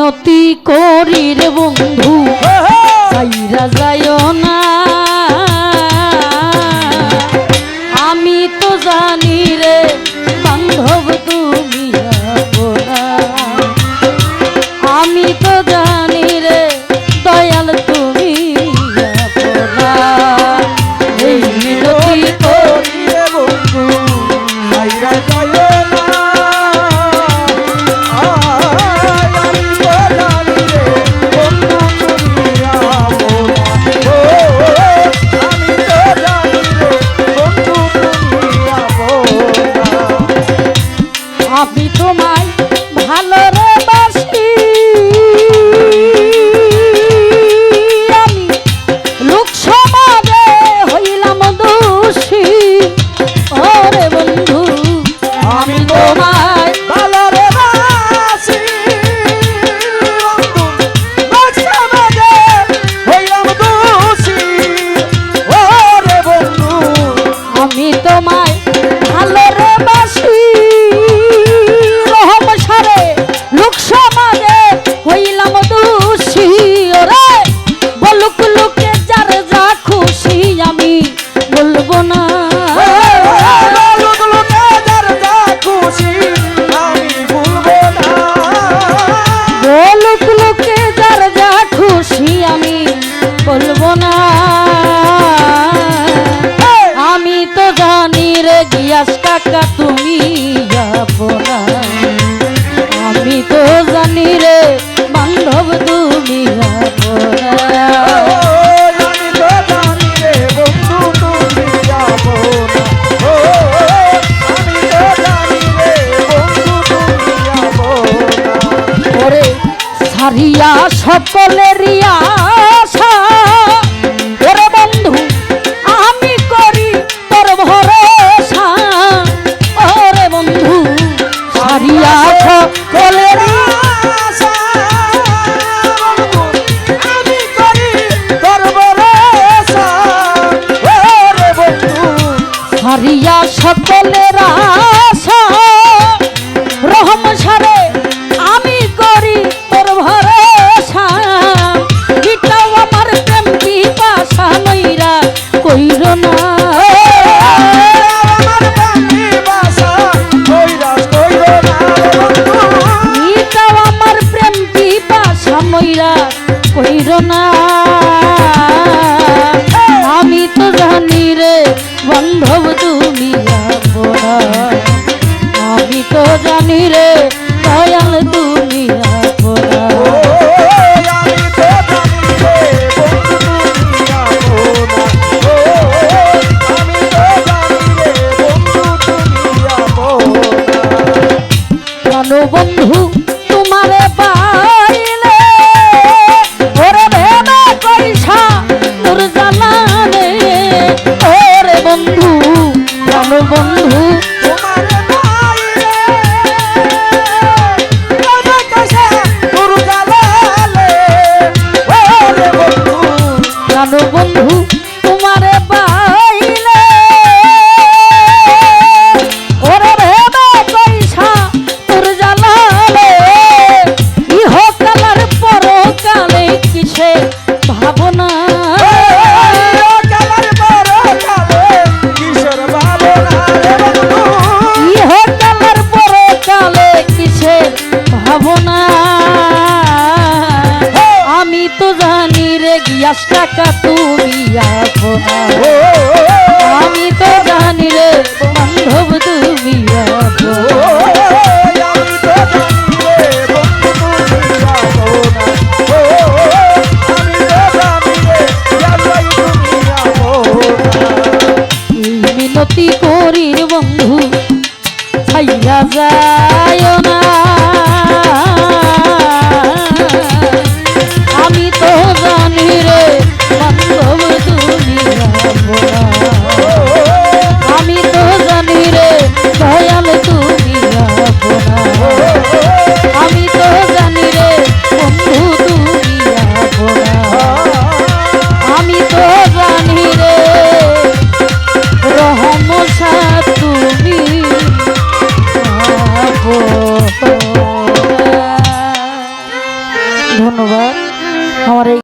মিনতি করি রে বন্ধু ছাইরা যাইও না। আমি তো জানি রে বান্ধব তুমি আপনা, আমি তো জানি রে দয়াল তুমি আপনা। এই মিনতি করি রে বন্ধু ছাইরা যাইও না। আমি তোমায় ভালো রে বাসি, আমি লোক সমাজে হইলাম দোষী। ওরে বন্ধু আমি তোমায় ভালো রে বাসি, লোক সমাজে হইলাম দোষী। ওরে বন্ধু আমি তোমায় ভালো রে বাসি, লোক সমাজে হইলাম দোষী। ওরে বলুক লোকে যার যা খুশি আমি বলবো না, বলুক লোকে যার যা খুশি আমি বলবো না, বলুক লোকে যার যা খুশি আমি বলবো না। আমি তো জানি রে গিয়াস কাকা তুমি আপনা, আমি তো জানি রে বান্ধব তুমি আপনা, আমি তো জানি রে বন্ধু তুমি আপনা, আমি তো জানি রে বন্ধু তুমি আপনা। ওরে সারিয়া সকলেরই আশা, ওরে বন্ধু আমি করি তোর ভরসা। ওরে বন্ধু সারিয়া সকলেরই আশা, আমি করি তোর ভরসা। ওরে বন্ধু সারিয়া সকলের আশা, রহম সারে আমি করি তোর ভরসা। এটাও আমার প্রেম পিপাসা নইরা কইর না, আমার প্রেম পিপাসা কইরা কইর না। এটাও আমার প্রেম পিপাসা মইরা কইর না। আমি তো জানি রে বান্ধব তুমি আপনা, আমি তো জানি রে দয়াল তুমি আপনা, আমি তো জানি রে বন্ধু তুমি আপনা, আমি তো জানি রে বন্ধু তুমি আপনা। জানো বন্ধু তোমারে পাইলে ওরে ভেবে কইসা তোর জানালে। ওরে বন্ধু জানো বন্ধু তোমারে পাইলে ভেবে কইসা তোর জানালে। ওরে বন্ধু জানো বন্ধু তোমারে পাইলে ওরে ভেবে কইসা তোর জানালে। ইহ কালার পরকালে কিসে ভাবনা, ইহ কালার পরকালে কিসে ভাবনা। আমি তো জানি রে গিয়াস টাকা তুমি আপনা, আমি তো জানি রে বান্ধব তুমি আপনা, আমি তো জানি রে বন্ধু তুমি আপনা, আমি তো জানি রে জানাই তুমি আপনা। এই মিনতি করি রে বন্ধু ছাইরা যাইও না। আমি তো জানি রে বান্ধব তুমি আপনা, আমি তো জানি রে দয়াল তুমি আপনা, আমি তো জানি রে বন্ধু তুমি আপনা, আমি তো জানি রে রহম তুমি আপনা। ধন্যবাদ আমার এই